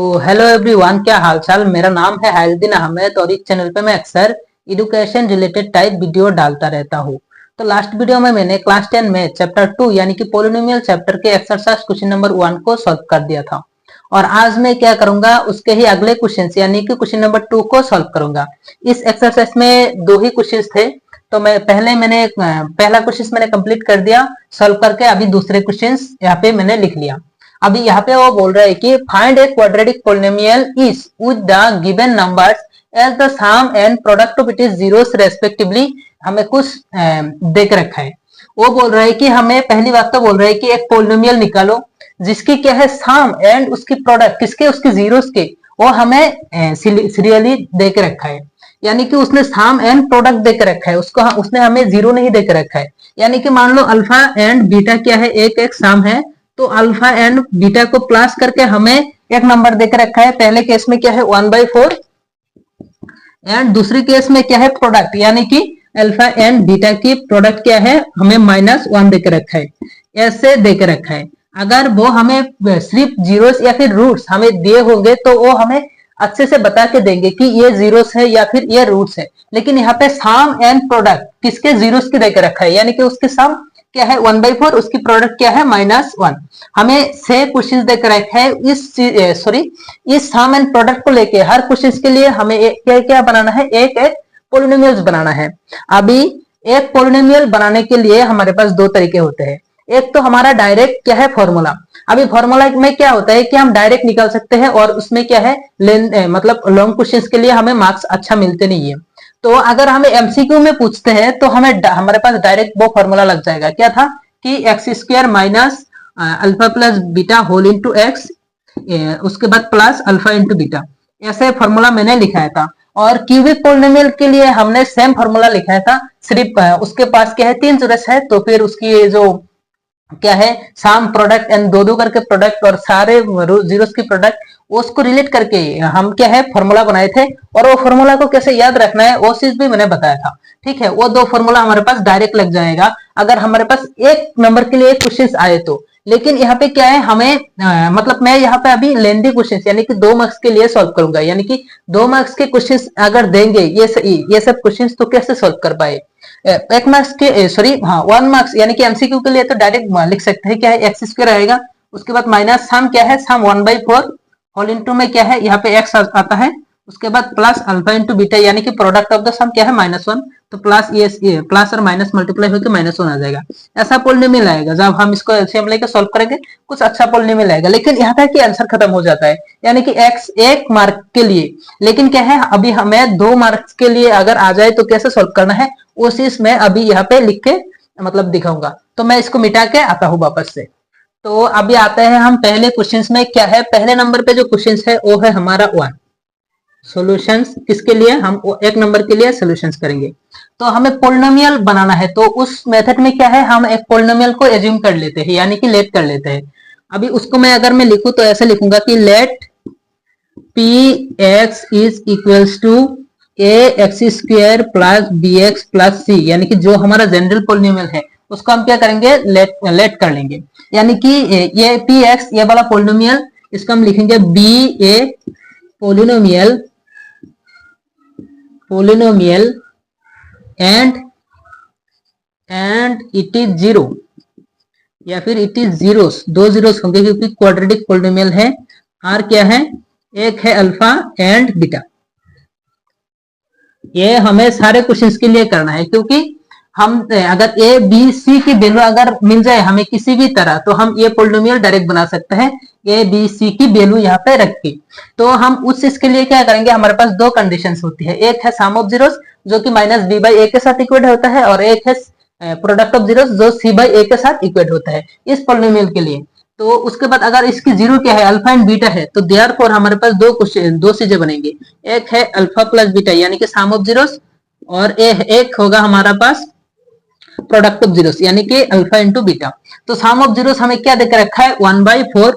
Hello everyone, क्या हालचाल। मेरा नाम है हाइलुद्दीन अहमद और इस चैनल पे मैं अक्सर एजुकेशन रिलेटेड टाइप वीडियो डालता रहता हूँ। तो लास्ट वीडियो में मैंने क्लास 10 में चैप्टर 2 यानी कि पॉलिनोमियल चैप्टर के एक्सरसाइज क्वेश्चन नंबर 1 को सॉल्व कर दिया था और आज मैं क्या करूंगा, उसके ही अगले क्वेश्चन यानी कि क्वेश्चन नंबर 2 को सॉल्व करूंगा। इस एक्सरसाइज में दो ही क्वेश्चन थे, तो पहला क्वेश्चन मैंने कंप्लीट कर दिया सॉल्व करके। अभी दूसरे क्वेश्चन यहाँ पे मैंने लिख लिया। अभी यहाँ पे वो बोल रहा है कि find a quadratic polynomial is with the given numbers as the sum and product of it is zeros respectively. हमें कुछ देख रखा है। वो बोल रहा है कि हमें पहली बात तो बोल रहा है कि एक पोलिनोमियल निकालो जिसकी क्या है सम एंड उसकी प्रोडक्ट किसके, उसके जीरोस के, वो हमें सीरियली देख रखा है। यानी कि उसने सम एंड प्रोडक्ट देख रखा है, उसने हमें जीरो नहीं देख रखा है। यानी कि मान लो अल्फा एंड बीटा क्या है, एक एक सम है, तो अल्फा एंड बीटा को प्लस करके हमें एक नंबर देकर रखा है। पहले केस में क्या है 1/4 एंड दूसरी केस में क्या है प्रोडक्ट, यानी कि अल्फा एंड बीटा की प्रोडक्ट क्या है हमें -1 देकर रखा है, ऐसे देकर रखा है। अगर वो हमें सिर्फ जीरोस या फिर रूट्स हमें दिए होंगे तो वो हमें अच्छे से बता के देंगे कि ये जीरोस है या फिर ये रूट्स है। लेकिन यहाँ पे सम एंड प्रोडक्ट किसके, जीरोस की देकर रखा है, यानी कि उसके सम क्या है 1/4, उसकी प्रोडक्ट क्या है -1। हमें 6 क्वेश्चन देकर रखा है। इस सम एंड प्रोडक्ट को लेके हर क्वेश्चन के लिए हमें क्या क्या बनाना है, एक एक पोलिनोमियल्स बनाना है। अभी एक पोलिनोमियल बनाने के लिए हमारे पास दो तरीके होते हैं। एक तो हमारा डायरेक्ट क्या है फॉर्मूला। अभी फॉर्मूला में क्या होता है कि हम डायरेक्ट निकाल सकते हैं और उसमें क्या है मतलब लॉन्ग क्वेश्चंस के लिए हमें मार्क्स अच्छा मिलते नहीं है। तो अगर हमें एमसीक्यू में पूछते हैं तो हमारे पास डायरेक्ट वो फॉर्मूला लग जाएगा। क्या था कि x² minus alpha plus beta whole into x, उसके बाद प्लस अल्फा इंटू बीटा, ऐसे फॉर्मूला मैंने लिखाया था। और क्यूबिक पोलिनोमियल के लिए हमने सेम फॉर्मूला लिखाया था, सिर्फ उसके पास क्या है 3 जीरोस है, तो फिर उसकी जो क्या है सम प्रोडक्ट एंड दो करके प्रोडक्ट और सारे जीरोस की प्रोडक्ट, उसको रिलेट करके हम क्या है फॉर्मूला बनाए थे। और वो फॉर्मूला को कैसे याद रखना है वो चीज भी मैंने बताया था। ठीक है, वो दो फॉर्मूला हमारे पास डायरेक्ट लग जाएगा अगर हमारे पास एक नंबर के लिए क्वेश्चन आए तो। लेकिन यहाँ पे क्या है हमें मतलब मैं यहाँ पे अभी लेंदी क्वेश्चन यानी कि 2 मार्क्स के लिए सॉल्व करूंगा। यानी कि 2 मार्क्स के क्वेश्चन अगर देंगे ये सब क्वेश्चन तो कैसे सॉल्व कर पाए। 1 मार्क्स के 1 मार्क्स यानी कि एमसीक्यू के लिए तो डायरेक्ट लिख सकते हैं क्या है x² आएगा, उसके बाद माइनस सम क्या है सम 1/4 होल इंटू में क्या है यहाँ पे x आता है, उसके बाद प्लस अल्फा इंटू बीटा यानी कि प्रोडक्ट ऑफ द सम क्या है -1, तो ये प्लस और माइनस मल्टीप्लाई होकर -1 आ जाएगा। ऐसा पोलिनोमियल आएगा। जब हम इसको एलसीएम लेकर सॉल्व करेंगे कुछ अच्छा पोलिनोमियल आएगा। लेकिन यहाँ तक कि आंसर खत्म हो जाता है, यानी कि x 1 मार्क के लिए। लेकिन क्या है अभी हमें 2 मार्क्स के लिए अगर आ जाए तो कैसे सॉल्व करना है वो चीज मैं अभी यहाँ पे लिख के मतलब दिखाऊंगा। तो मैं इसको मिटा के आता हूँ वापस से। तो अभी आते हैं हम पहले क्वेश्चन में। क्या है पहले नंबर पे जो क्वेश्चन है वो है हमारा 1। सॉल्यूशंस किसके लिए, हम एक नंबर के लिए सॉल्यूशंस करेंगे। तो हमें पोलिनोमियल बनाना है, तो उस मेथड में क्या है हम एक पोलिनोमियल को एज्यूम कर लेते हैं, यानी कि लेट कर लेते हैं। अभी उसको अगर मैं लिखूं तो ऐसे लिखूंगा कि let px is equals to ax² plus bx plus c, यानी कि जो हमारा जनरल पोलिनोमियल है उसको हम क्या करेंगे लेट कर लेंगे। यानी कि ये px ये वाला पोलिनोमियल, इसको हम लिखेंगे b a polynomial and it is 0 या फिर इट इज जीरोस, 2 जीरोस होंगे क्योंकि क्वाड्रेटिक पोलिनोमियल है। r क्या है, एक है अल्फा एंड बीटा। ये हमें सारे क्वेश्चंस के लिए करना है, क्योंकि हम अगर ए बी सी की वैल्यू अगर मिल जाए हमें किसी भी तरह तो हम ये पोलिनोमियल डायरेक्ट बना सकते हैं ए बी सी की वैल्यू यहाँ पे रख के। तो हम उस चीज के लिए क्या करेंगे, हमारे पास 2 कंडीशंस होती है। एक है सम ऑफ जीरोस जो कि -b/a के साथ इक्वेट होता है, और एक है प्रोडक्ट ऑफ जीरोस जो c/a के साथ इक्वेट होता है इस पोलिनोमियल के लिए। तो उसके बाद अगर इसकी जीरो क्या है अल्फा एंड बीटा है, तो देयरफॉर हमारे पास दो चीजें बनेंगी। एक है अल्फा प्लस बीटा यानी कि सम ऑफ जीरोस, और एक होगा हमारा पास प्रोडक्ट ऑफ जीरोस यानी कि अल्फा इंटू बीटा। तो सम ऑफ जीरोस हमें क्या देकर रखा है 1/4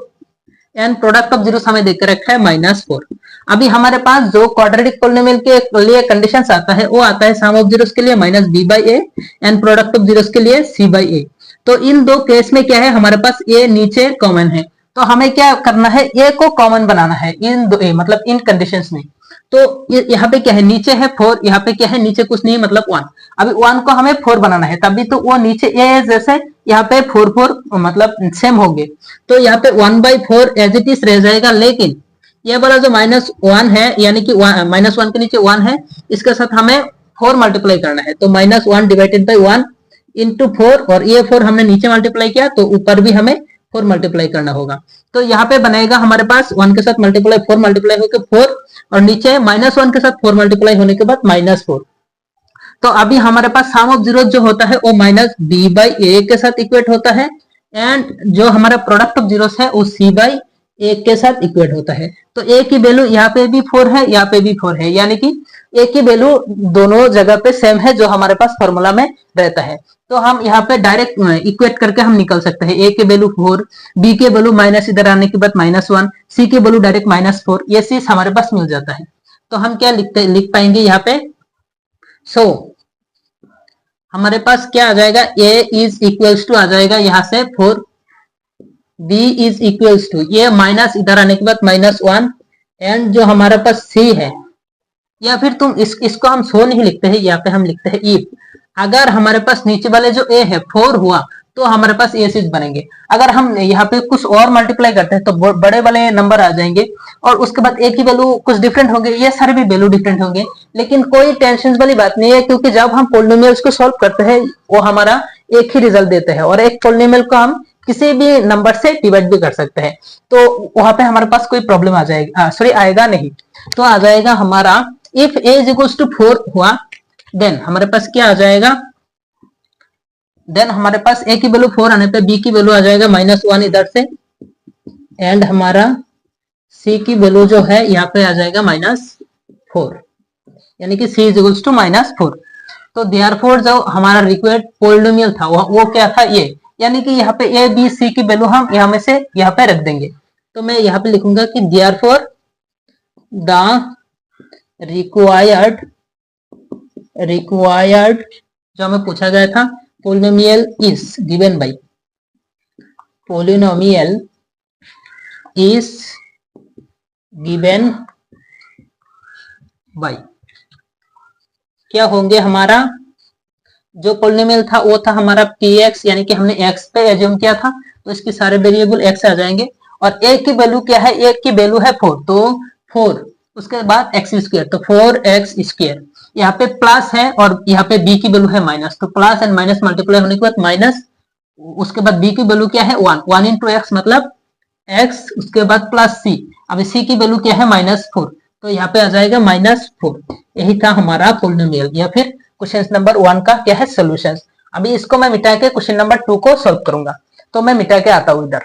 एंड प्रोडक्ट ऑफ जीरोस हमें देकर रखा है -4। अभी हमारे पास जो क्वाड्रेटिक पोलिनोमियल के लिए कंडीशंस आता है वो आता है सम ऑफ जीरोस के लिए -b/a and product of zeros के लिए c/a। तो इन दो केस में क्या है हमारे पास ए नीचे कॉमन है, तो हमें क्या करना है, ए को कॉमन बनाना है इन दो ए, मतलब इन कंडीशंस में। तो यहाँ पे क्या है, नीचे है 4, यहाँ पे क्या है, नीचे कुछ नहीं मतलब 1। अभी 1 को हमें 4 बनाना है, तभी तो वो नीचे ए जैसे यहाँ पे 4 मतलब सेम होंगे। तो यहाँ पे 1/4 एज इट इज रह जाएगा, लेकिन ये वाला जो -1 है, यानी कि -1 के नीचे 1 है, इसके साथ हमें 4 मल्टीप्लाई करना है। तो -1 डिवाइडेड बाई 1 इंटू 4, और ये 4 हमने नीचे मल्टीप्लाई किया तो ऊपर भी हमें 4 मल्टीप्लाई करना होगा। तो यहाँ पे बनेगा हमारे पास 1 के साथ मल्टीप्लाई 4 मल्टीप्लाई होकर 4, और नीचे -1 के साथ 4 मल्टीप्लाई होने के बाद -4। तो अभी हमारे पास सम ऑफ जीरो जो होता है वो -b/a के साथ इक्वेट होता है, एंड जो हमारा प्रोडक्ट ऑफ जीरोस है वो c/a के साथ इक्वेट होता है। तो a की वैल्यू यहाँ पे भी 4 है, यहाँ पे भी 4 है, यानी कि a की वैल्यू दोनों जगह पे सेम है जो हमारे पास फॉर्मूला में रहता है। तो हम यहाँ पे डायरेक्ट इक्वेट करके हम निकल सकते हैं। a के वैल्यू 4, b के वैल्यू माइनस इधर आने के बाद -1, c के वैल्यू डायरेक्ट -4, ये चीज हमारे पास मिल जाता है। तो हम क्या लिख पाएंगे यहाँ पे, सो हमारे पास क्या आ जाएगा, a इज इक्वल्स टू आ जाएगा यहाँ से 4, b इज इक्वल्स टू, ये माइनस इधर आने के बाद -1, एंड जो हमारे पास c है, या फिर तुम इसको हम सो नहीं लिखते हैं, यहाँ पे हम लिखते हैं इफ। अगर हमारे पास नीचे वाले जो a है 4 हुआ तो हमारे पास ये चीज बनेंगे। अगर हम यहाँ पे कुछ और मल्टीप्लाई करते हैं तो बड़े वाले नंबर आ जाएंगे, और उसके बाद a की वैल्यू कुछ डिफरेंट होंगे, ये सारे भी वैल्यू डिफरेंट होंगे। लेकिन कोई टेंशन वाली बात नहीं है, क्योंकि जब हम पॉलिनोमियल्स को सॉल्व करते हैं वो हमारा एक ही रिजल्ट देते हैं, और एक पॉलिनोमियल को हम किसी भी नंबर से डिवाइड भी कर सकते हैं। तो वहां पे हमारे पास कोई प्रॉब्लम आ जाएगा, सॉरी आएगा नहीं। तो आ जाएगा हमारा if a is equals to 4 हुआ, देन हमारे पास क्या आ जाएगा, देन हमारे पास a की वैल्यू 4 आने पे b की वैल्यू आ जाएगा -1 इधर से, एंड हमारा c की वैल्यू जो है यहाँ पे आ जाएगा -4, यानी कि c इज इक्वल्स टू -4। तो देयरफॉर जो हमारा रिक्वायर्ड पॉलिनोमियल था वो क्या था, ये, यानी कि यहाँ पे a b c की वैल्यू हम यहाँ में से यहाँ पे रख देंगे। तो मैं यहाँ पे लिखूंगा कि देयरफॉर द रिक्वायर्ड जो हमें पूछा गया था, polynomial is given by, polynomial is given by क्या होंगे, हमारा जो पोलिनोमियल था वो था हमारा px, यानी कि हमने x पे एज्यूम किया था, तो इसके सारे वेरिएबल x आ जाएंगे। और a की वैल्यू क्या है, a की वैल्यू है 4, तो 4 उसके बाद x स्क्वायर, तो 4x स्क्वायर, यहाँ पे प्लस है और यहाँ पे b की वैल्यू है माइनस, तो प्लस एंड माइनस मल्टीप्लाई होने के बाद माइनस, उसके बाद b की वैल्यू क्या है 1 इंटू एक्स मतलब x, उसके बाद प्लस c, अभी c की वैल्यू क्या है -4, तो यहाँ पे आ जाएगा -4। यही था हमारा पॉलिनोमियल, या फिर क्वेश्चन नंबर 1 का क्या है सोल्यूशन। अभी इसको मैं मिटा के क्वेश्चन नंबर 2 को सॉल्व करूंगा, तो मैं मिटा के आता हूँ इधर।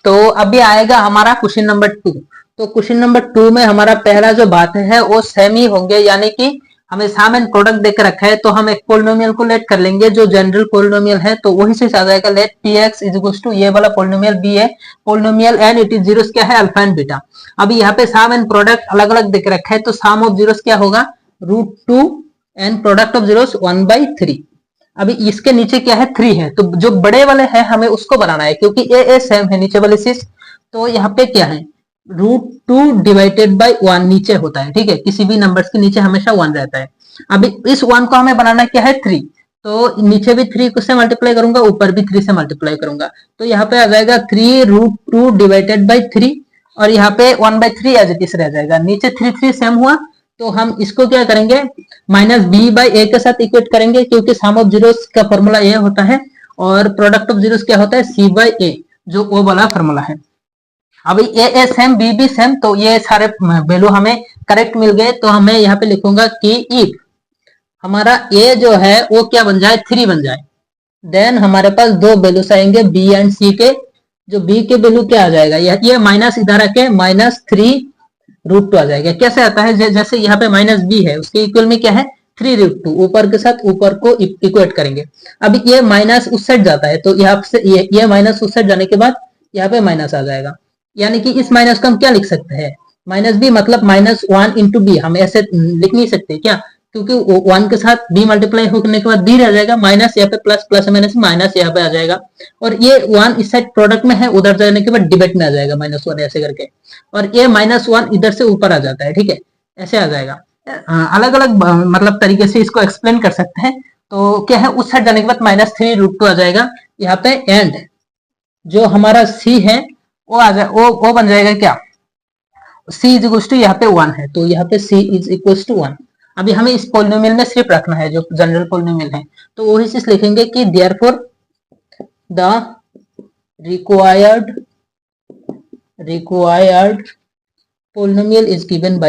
तो अभी आएगा हमारा क्वेश्चन नंबर 2। तो क्वेश्चन नंबर 2 में हमारा पहला जो बात है वो सेम ही होंगे, यानी कि हमें सम एंड प्रोडक्ट देकर रखा है, तो हम एक पॉलिनोमियल को लेट कर लेंगे जो जनरल पॉलिनोमियल है, तो वही से आ जाएगा let px is equals to, ये वाला पॉलिनोमियल b है polynomial, and it is zeros क्या है अल्फा एंड बीटा। अभी यहाँ पे सम एंड प्रोडक्ट अलग अलग देकर रखा है, तो सम ऑफ जीरोस क्या होगा √2 एंड प्रोडक्ट ऑफ जीरोस 1/3। अभी इसके नीचे क्या है 3 है, तो जो बड़े वाले है हमें उसको बनाना है, क्योंकि ए सेम है नीचे वाले चीज। तो यहाँ पे क्या है √2 डिवाइडेड बाई 1 नीचे होता है, ठीक है, किसी भी नंबर्स के नीचे हमेशा 1 रहता है। अभी इस 1 को हमें बनाना क्या है 3, तो नीचे भी 3 से मल्टीप्लाई करूंगा, ऊपर भी 3 से मल्टीप्लाई करूंगा, तो यहाँ पे आ जाएगा 3√2 डिवाइडेड बाई 3, और यहाँ पे 1/3 एज इट इज रह जाएगा। नीचे 3 सेम हुआ, तो हम इसको क्या करेंगे -b/a के साथ इक्वेट करेंगे, क्योंकि सम ऑफ जीरोस का फॉर्मूला ये होता है, और प्रोडक्ट ऑफ जीरोस क्या होता है c/a, जो ओ वाला फॉर्मूला है। अभी ए सेम बी भी सेम, तो ये सारे वैल्यू हमें करेक्ट मिल गए। तो हमें यहाँ पे लिखूंगा कि इफ हमारा ए जो है वो क्या बन जाए 3 बन जाए, देन हमारे पास दो वैल्यूज आएंगे बी एंड सी के, जो बी के वैल्यू क्या आ जाएगा, ये माइनस इधर आके -3√2 आ जाएगा। कैसे आता है, जैसे यहाँ पे -b है उसके इक्वल में क्या है 3√2, ऊपर के साथ ऊपर को इक्वेट करेंगे। अभी ये माइनस उस साइड जाता है, तो यहाँ से ये माइनस उस साइड जाने के बाद यहाँ पे माइनस आ जाएगा, यानी कि इस माइनस को हम क्या लिख सकते हैं -b, मतलब -1 इंटू बी, हम ऐसे लिख नहीं सकते क्या, क्योंकि 1 के साथ b मल्टीप्लाई होने के बाद b रह जाएगा, माइनस यहाँ पे प्लस, प्लस माइनस माइनस यहाँ पे आ जाएगा, और ये 1 इस साइड प्रोडक्ट में है, उधर जाने के बाद डिबेट में आ जाएगा -1 ऐसे करके, और ये -1 इधर से ऊपर आ जाता है, ठीक है, ऐसे आ जाएगा। अलग अलग मतलब तरीके से इसको एक्सप्लेन कर सकते हैं। तो क्या है, उस साइड जाने के बाद -3√2 आ जाएगा यहाँ पे, एंड जो हमारा c है वो आ जाए, वो बन जाएगा क्या, c इज इक्वल टू यहाँ पे 1 है, तो यहाँ पे c इज इक्वल टू 1। अभी हमें इस पोलिनोमियल में सिर्फ रखना है जो जनरल पोलिनोमियल है, तो वही चीज लिखेंगे कि therefore the required polynomial is given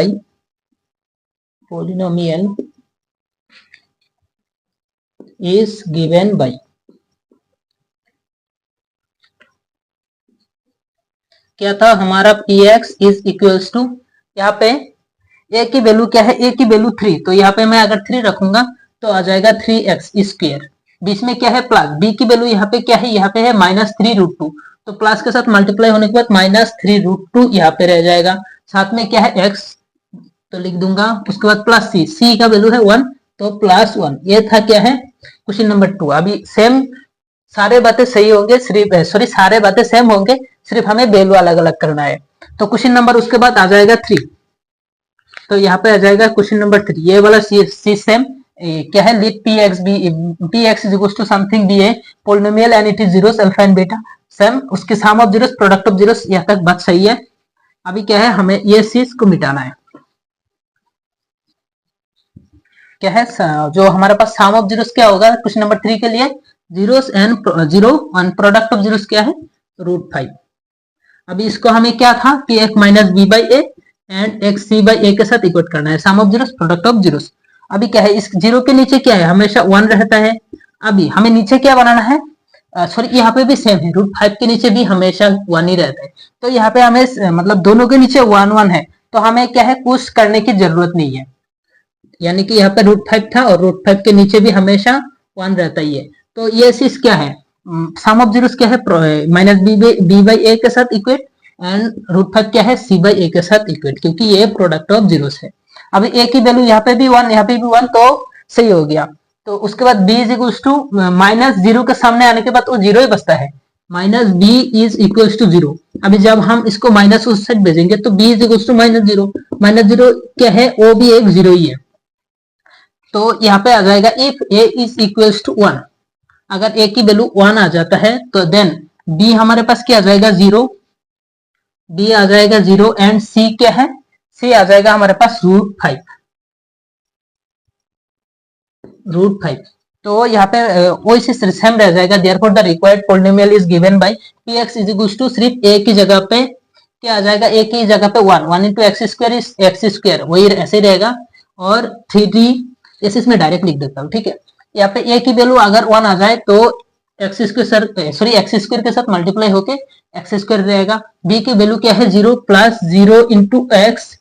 by क्या था हमारा px इज इक्वल्स टू, यहाँ पे a की वैल्यू क्या है, a की वैल्यू 3, तो यहाँ पे मैं अगर 3 रखूंगा तो आ जाएगा 3x स्क्वायर, बीच में क्या है प्लस, b की वैल्यू यहाँ पे क्या है, यहाँ पे है -3√2, तो प्लस के साथ मल्टीप्लाई होने के बाद -3√2 यहाँ पे रह जाएगा, साथ में क्या है x, तो लिख दूंगा, उसके बाद प्लस c का वैल्यू है 1, तो +1, ये था क्या है क्वेश्चन नंबर 2। अभी सेम सारे बातें सही होंगे, सिर्फ सारे बातें सेम होंगे, सिर्फ हमें वैल्यू अलग अलग करना है। तो क्वेश्चन नंबर उसके बाद आ जाएगा 3, तो यहाँ पे आ जाएगा क्वेश्चन नंबर 3, ये वाला सी सेम क्या है, let px is equal to something be a polynomial and it is zeros alpha and beta, same उसके sum of zeros product of zeros, यहाँ तक बात सही है। अभी क्या है, हमें ये चीज को मिटाना है, क्या है, जो हमारे पास सम ऑफ जीरोस क्या होगा क्वेश्चन नंबर 3 के लिए, zeros and product of zeros क्या है, √5। अभी इसको हमें क्या था कि एक minus b by a and एक सी बाई ए के साथ इक्वेट करना है, sum of zeros product of zeros. अभी क्या है, इस जीरो के नीचे क्या है, हमेशा 1 रहता है। अभी हमें नीचे क्या बनाना है, सॉरी यहाँ पे भी सेम है, √5 के नीचे भी हमेशा 1 ही रहता है, तो यहाँ पे हमें मतलब दोनों के नीचे 1 है, तो हमें क्या है कुछ करने की जरूरत नहीं है, यानी कि यहाँ पे √5 था और √5 के नीचे भी हमेशा 1 रहता ही है। तो ये चीज क्या है, सम ऑफ जीरोस क्या है, -b बाई ए के साथ इक्वेट, एंड √5 क्या है, c बाई ए के साथ इक्वेट, क्योंकि ये प्रोडक्ट ऑफ जीरोस है। अभी a की वैल्यू यहाँ पे भी 1, यहाँ पे भी 1, तो सही हो गया। तो उसके बाद b इज इक्वल टू -0 के सामने आने के बाद वो 0 ही बचता है, -b इज इक्वल टू 0। अभी जब हम इसको माइनस उस साइड भेजेंगे तो b इज इक्वल टू -0, -0 क्या है, वो भी एक 0 ही है, तो यहाँ पे आ जाएगा if a is equal to 1, अगर a की वैल्यू 1 आ जाता है तो देन b हमारे पास क्या आ जाएगा 0, b आ जाएगा 0, एंड c क्या है, c आ जाएगा हमारे पास √5। तो यहाँ पे वो इसी सेम रह जाएगा, therefore the required polynomial is given by px is equal to, सिर्फ a की जगह पे क्या आ जाएगा, a की जगह पे 1 into x square is x square, वही ऐसे रहेगा, और 3d ऐसे इसमें डायरेक्ट लिख देता हूँ, ठीक है। यहाँ पे a की वैल्यू अगर 1 आ जाए तो एक्स स्क्वायर के साथ मल्टीप्लाई होके एक्स स्क्वायर रहेगा, b की वैल्यू क्या है 0 + 0 इंटू एक्स,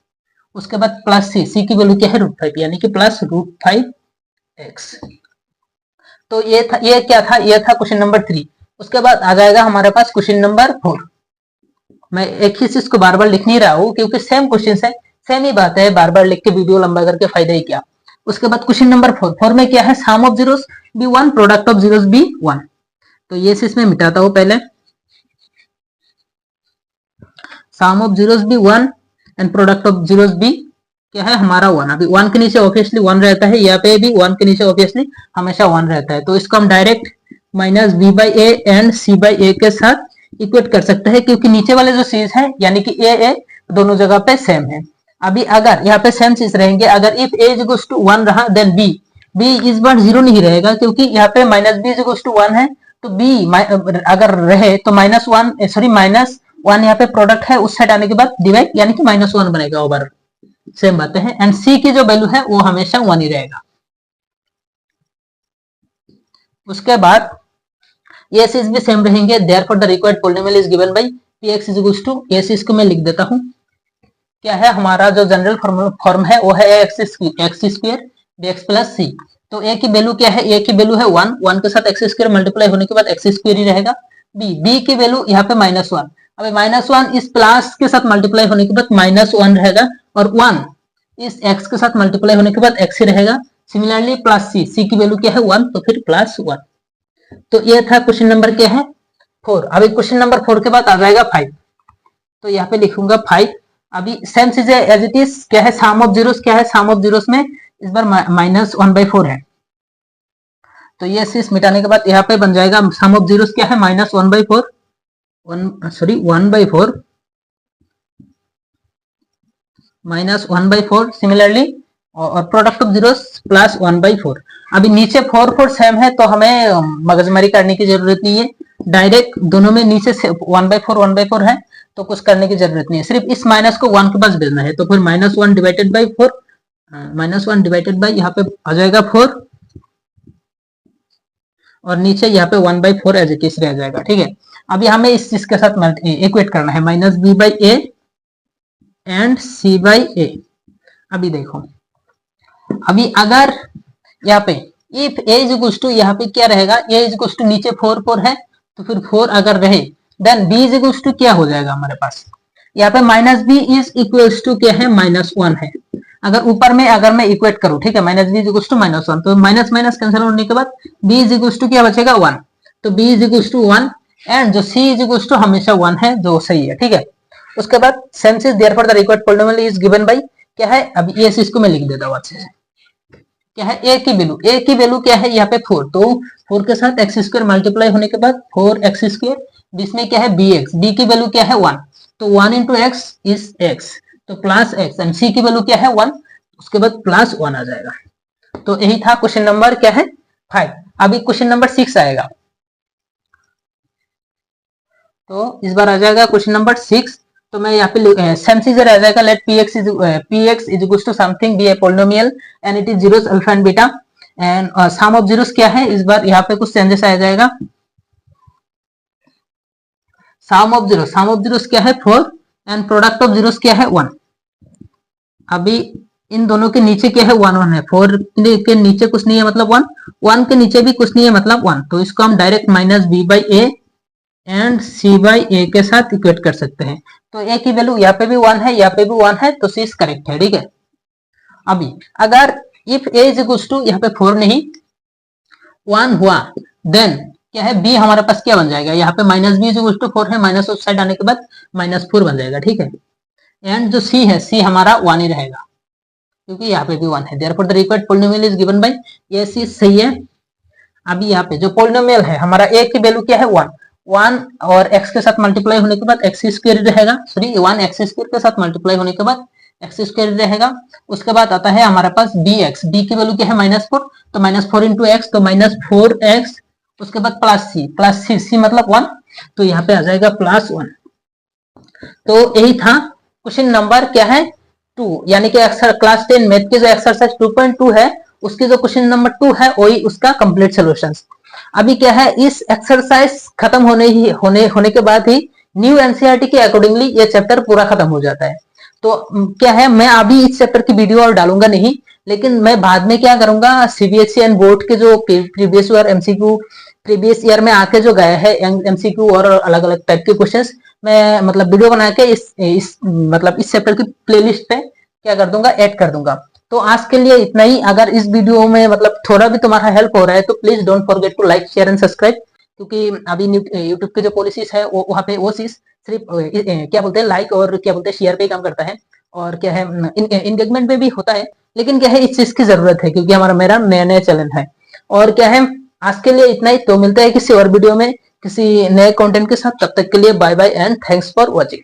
उसके बाद प्लस c की वैल्यू क्या है √5, यानी कि +√5x। तो ये था, ये क्या था, ये था क्वेश्चन नंबर 3। उसके बाद आ जाएगा हमारे पास क्वेश्चन नंबर 4। मैं एक ही चीज को बार बार लिख नहीं रहा हूँ क्योंकि सेम क्वेश्चन है, सेम ही बात है, बार बार लिख के वीडियो लंबा करके फायदा ही क्या। उसके बाद क्वेश्चन नंबर 4 में क्या है, sum of zeros be 1, product of zeros be 1। तो ये चीज मैं मिटाता हूँ पहले, sum of zeros be 1 and product of zeros be क्या है हमारा 1। अभी 1 के नीचे ऑब्वियसली 1 रहता है, यहाँ पे भी 1 के नीचे ऑब्वियसली हमेशा 1 रहता है, तो इसको हम direct -b by a and c by a के साथ इक्वेट कर सकते हैं, क्योंकि नीचे वाले जो चीज है यानी कि a दोनों जगह पे सेम है। अभी अगर यहाँ पे सेम चीज रहेंगे, अगर इफ a इज टू 1 रहा देन b इस बार 0 नहीं रहेगा, क्योंकि यहाँ पे -b इज टू 1 है, तो b अगर रहे तो -1 यहाँ पे प्रोडक्ट है, उस साइड आने के बाद डिवाइड यानी कि -1 बनेगा ओवर, सेम बातें हैं। एंड c की जो वैल्यू है वो हमेशा 1 ही रहेगा। उसके बाद ये चीज भी सेम रहेंगे, therefore the required polynomial is given by px is equal to, ये चीज को मैं लिख देता हूँ, क्या है हमारा जो जनरल फॉर्म है वो है x square dx plus c। तो a की वैल्यू क्या है, a की वैल्यू है 1 के साथ एक्स स्क्वायर मल्टीप्लाई होने के बाद एक्स स्क्वायर ही रहेगा। b की वैल्यू यहाँ पे -1, अभी -1 इस प्लस के साथ मल्टीप्लाई होने के बाद -1 रहेगा, और 1 इस x के साथ मल्टीप्लाई होने के बाद x ही रहेगा, सिमिलरली प्लस सी की वैल्यू क्या है 1, तो फिर +1। तो ये था क्वेश्चन नंबर क्या है 4। अभी क्वेश्चन नंबर 4 के बाद आ जाएगा 5। तो यहाँ पे लिखूंगा 5। अभी सेम चीज है एज इट इज। क्या है सम ऑफ जीरोस, क्या है सम ऑफ जीरोस में इस बार -1/4 है। तो ये चीज मिटाने के बाद यहाँ पे बन जाएगा सम ऑफ जीरोस क्या है -1/4, 1/4 -1/4 सिमिलरली, और प्रोडक्ट ऑफ जीरोस +1/4। अभी नीचे 4 सेम है तो हमें मगजमारी करने की जरूरत नहीं है, डायरेक्ट दोनों में नीचे से 1/4 है तो कुछ करने की जरूरत नहीं है, सिर्फ इस माइनस को 1 के पास भेजना है। तो फिर -1 डिवाइडेड बाई 4, -1 डिवाइडेड बाई यहाँ पे आ जाएगा 4, और नीचे यहाँ पे 1/4 एज इट इज रह जाएगा। ठीक है, अभी हमें इस चीज के साथ इक्वेट करना है -b/a एंड c/a। अभी देखो, अभी अगर यहाँ पे इफ a इज टू, यहाँ पे क्या रहेगा, a इज टू नीचे 4 है तो फिर 4 अगर रहे देन b इज टू क्या हो जाएगा हमारे पास, यहाँ पे -b इज इक्वल्स टू क्या है -1 है। अगर ऊपर में अगर मैं इक्वेट करूं, ठीक है, -b इज टू -1, तो माइनस माइनस कैंसिल होने के बाद b इज टू क्या बचेगा 1, तो b इज टू 1 एंड जो c इज टू हमेशा 1 है, जो सही है। ठीक है, उसके बाद सेम चीज therefore the required polynomial is given bye क्या है, अब ये इसको मैं लिख देता हूं अच्छे से। क्या है a की वैल्यू क्या है यहाँ पे 4, तो 4 के साथ x² मल्टीप्लाई होने के बाद 4x², जिसमें क्या है bx, b की वैल्यू क्या है 1, तो 1 इंटू x इज x, तो प्लस x, एंड c की वैल्यू क्या है 1, उसके बाद +1 आ जाएगा। तो यही था क्वेश्चन नंबर क्या है 5। अभी क्वेश्चन नंबर 6 आएगा, तो इस बार आ जाएगा क्वेश्चन नंबर 6। तो मैं यहाँ पे सेम चीज रह जाएगा, let px is equal to something be a polynomial and it is zeros alpha and beta, and sum of zeros क्या है, इस बार यहाँ पे कुछ चेंजेस आ जाएगा। सम ऑफ जीरोस क्या है 4 एंड प्रोडक्ट ऑफ जीरोस क्या है 1। अभी इन दोनों के नीचे क्या है 1 1 है, 4 के नीचे कुछ नहीं है मतलब 1, 1 के नीचे भी कुछ नहीं है मतलब 1, तो इसको हम डायरेक्ट -b/a एंड c/a के साथ इक्वेट कर सकते हैं। तो a की वैल्यू यहाँ पे भी 1 है, यहाँ पे भी 1 है, तो c इज करेक्ट है। ठीक है, अभी अगर if a is equal to यहाँ पे 4 नहीं 1 हुआ, देन क्या है b हमारे पास क्या बन जाएगा, यहाँ पे -b इज इक्वल टू 4 है, माइनस उस साइड आने के बाद -4 बन जाएगा। ठीक है, एंड जो c है, c हमारा 1 ही रहेगा क्योंकि यहाँ पे भी 1 है। Therefore the required polynomial is given bye, ये c सही है। अभी यहाँ पे जो पॉलिनोमियल है हमारा a की वैल्यू क्या है 1 और x के साथ मल्टीप्लाई होने के बाद x² रहेगा, सॉरी 1x² के साथ मल्टीप्लाई होने के बाद x² रहेगा। उसके बाद आता है हमारे पास bx, b की वैल्यू क्या है -4, तो -4 इंटू x, तो -4x, उसके बाद प्लस c मतलब 1, तो यहाँ पे आ जाएगा +1। तो यही था क्वेश्चन नंबर क्या है 2, यानी कि क्लास 10 मैथ की जो एक्सरसाइज 2.2 है उसकी जो क्वेश्चन नंबर 2 है वही उसका कंप्लीट सॉल्यूशंस। अभी क्या है, इस एक्सरसाइज खत्म होने के बाद ही न्यू एनसीईआरटी के अकॉर्डिंगली ये चैप्टर पूरा खत्म हो जाता है। तो क्या है, मैं अभी इस चैप्टर की वीडियो और डालूंगा नहीं, लेकिन मैं बाद में क्या करूंगा, सीबीएसई एंड बोर्ड के जो previous year MCQ previous year में आके जो गया है एमसीक्यू और अलग अलग टाइप के क्वेश्चंस, मैं मतलब वीडियो बना के इस चैप्टर की प्लेलिस्ट पे क्या कर दूंगा, ऐड कर दूंगा। तो आज के लिए इतना ही। अगर इस वीडियो में मतलब थोड़ा भी तुम्हारा हेल्प हो रहा है तो please don't forget to like share and subscribe, क्योंकि अभी यूट्यूब की जो पॉलिसीज है वो वहाँ पे वो चीज सिर्फ क्या बोलते हैं लाइक और क्या बोलते हैं शेयर पे काम करता है, और क्या है इंगेजमेंट में भी होता है, लेकिन क्या है इस चीज की जरूरत है क्योंकि मेरा नया चैनल है। और क्या है, आज के लिए इतना ही। तो मिलता है किसी और वीडियो में किसी नए कंटेंट के साथ, तब तक के लिए bye bye and thanks for watching.